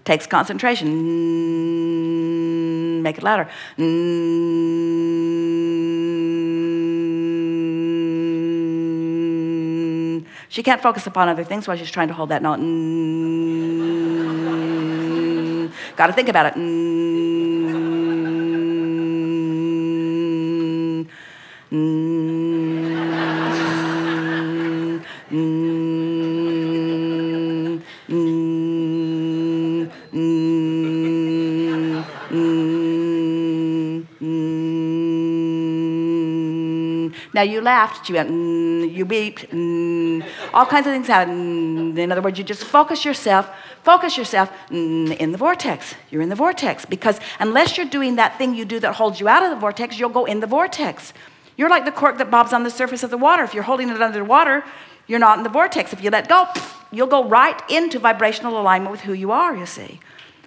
Takes concentration. Make it louder. She can't focus upon other things while she's trying to hold that note. Got to think about it. Now you laughed, you went, you weeped, all kinds of things happen. In other words, you just focus yourself in the vortex. You're in the vortex, because unless you're doing that thing you do that holds you out of the vortex, you'll go in the vortex. You're like the cork that bobs on the surface of the water. If you're holding it under the water, you're not in the vortex. If you let go, you'll go right into vibrational alignment with who you are, you see.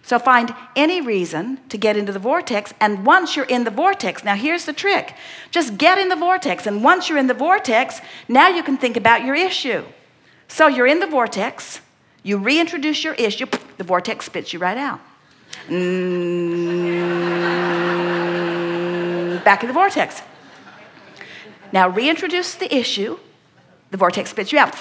So find any reason to get into the vortex, and once you're in the vortex, now here's the trick. Just get in the vortex, and once you're in the vortex, now you can think about your issue. So you're in the vortex, you reintroduce your issue, the vortex spits you right out. Back in the vortex. Now reintroduce the issue, the vortex spits you out.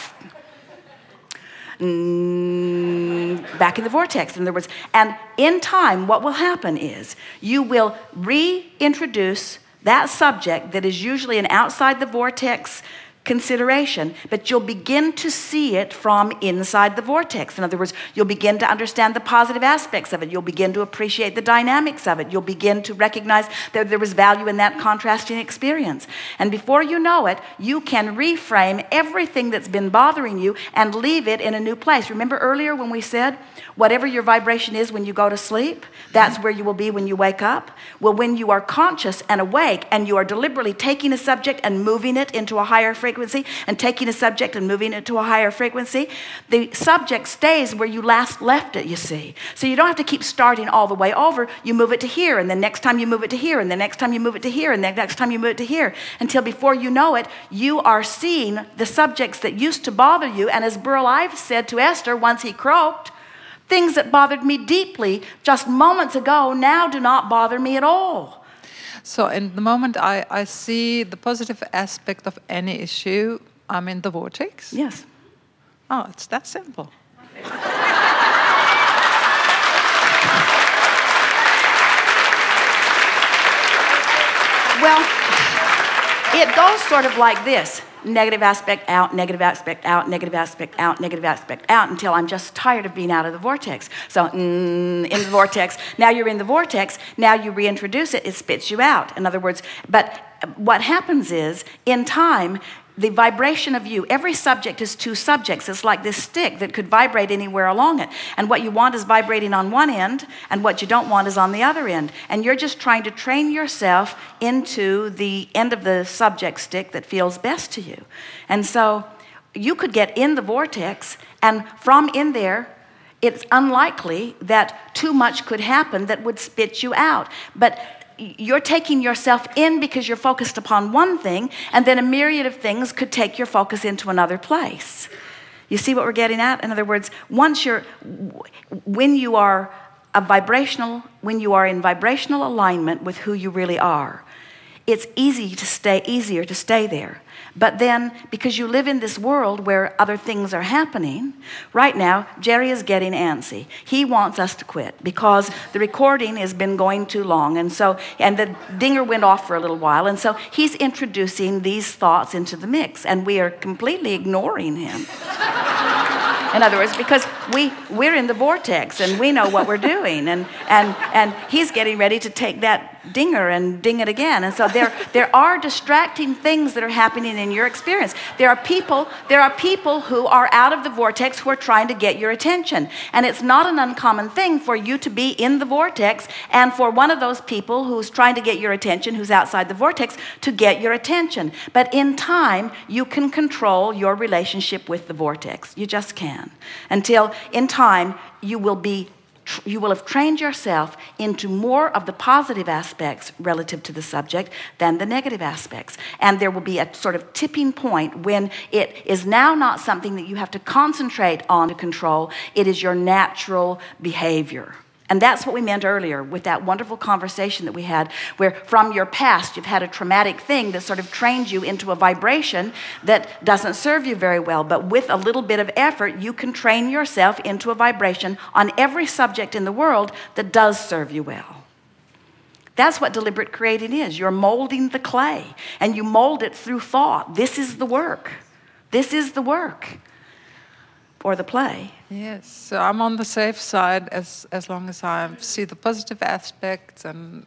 Back in the vortex, in other words. And in time, what will happen is you will reintroduce that subject that is usually an outside the vortex consideration, but you'll begin to see it from inside the vortex. In other words, you'll begin to understand the positive aspects of it. You'll begin to appreciate the dynamics of it. You'll begin to recognize that there was value in that contrasting experience. And before you know it, you can reframe everything that's been bothering you and leave it in a new place. Remember earlier when we said, whatever your vibration is when you go to sleep, that's where you will be when you wake up? Well, when you are conscious and awake and you are deliberately taking a subject and moving it into a higher frequency, and taking a subject and moving it to a higher frequency, the subject stays where you last left it, you see. So you don't have to keep starting all the way over. You move it to here, and the next time you move it to here, and the next time you move it to here, and the next time you move it to here, until before you know it, you are seeing the subjects that used to bother you. And as Burl Ives said to Esther once he croaked, things that bothered me deeply just moments ago now do not bother me at all. So in the moment I see the positive aspect of any issue, I'm in the vortex? Yes. Oh, it's that simple. Well, it goes sort of like this. Negative aspect out, negative aspect out, negative aspect out, negative aspect out, until I'm just tired of being out of the vortex. So in the vortex, now you're in the vortex, now you reintroduce it, it spits you out. In other words, but what happens is, in time, the vibration of you, every subject is two subjects. It's like this stick that could vibrate anywhere along it. And what you want is vibrating on one end, and what you don't want is on the other end. And you're just trying to train yourself into the end of the subject stick that feels best to you. And so you could get in the vortex, and from in there, it's unlikely that too much could happen that would spit you out. But you're taking yourself in because you're focused upon one thing, and then a myriad of things could take your focus into another place. You see what we're getting at? In other words, when you are in vibrational alignment with who you really are, it's easier to stay there. But then, because you live in this world where other things are happening, right now, Jerry is getting antsy. He wants us to quit because the recording has been going too long. And the dinger went off for a little while. And so he's introducing these thoughts into the mix. And we are completely ignoring him. In other words, because we're in the vortex and we know what we're doing. And he's getting ready to take that dinger and ding it again. And so there are distracting things that are happening in your experience. There are people who are out of the vortex who are trying to get your attention. And it's not an uncommon thing for you to be in the vortex and for one of those people who's trying to get your attention, who's outside the vortex, to get your attention. But in time, you can control your relationship with the vortex. You just can. Until in time, you will be you will have trained yourself into more of the positive aspects relative to the subject than the negative aspects. And there will be a sort of tipping point when it is now not something that you have to concentrate on to control. It is your natural behavior. And that's what we meant earlier with that wonderful conversation that we had, where from your past you've had a traumatic thing that sort of trained you into a vibration that doesn't serve you very well. But with a little bit of effort, you can train yourself into a vibration on every subject in the world that does serve you well. That's what deliberate creating is. You're molding the clay, and you mold it through thought. This is the work. This is the work. Or the play. Yes, so I'm on the safe side as long as I see the positive aspects and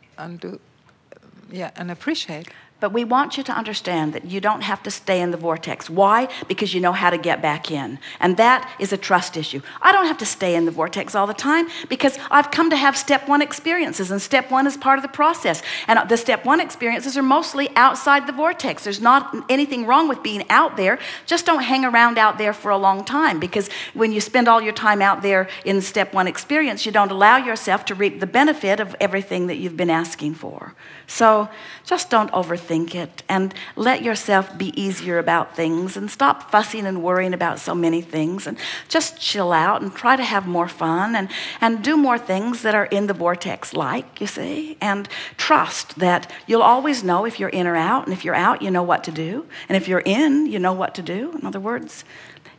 appreciate. But we want you to understand that you don't have to stay in the vortex. Why? Because you know how to get back in. And that is a trust issue. I don't have to stay in the vortex all the time because I've come to have step one experiences, and step one is part of the process. And the step one experiences are mostly outside the vortex. There's not anything wrong with being out there. Just don't hang around out there for a long time, because when you spend all your time out there in the step one experience, you don't allow yourself to reap the benefit of everything that you've been asking for. So just don't overthink it, and let yourself be easier about things, and stop fussing and worrying about so many things, and just chill out and try to have more fun and do more things that are in the vortex, like, you see, and trust that you'll always know if you're in or out, and if you're out, you know what to do, and if you're in, you know what to do. In other words,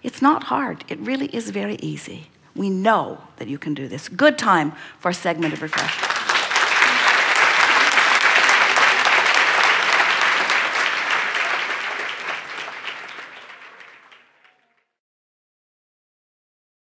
it's not hard. It really is very easy. We know that you can do this. Good time for a segment of refreshment.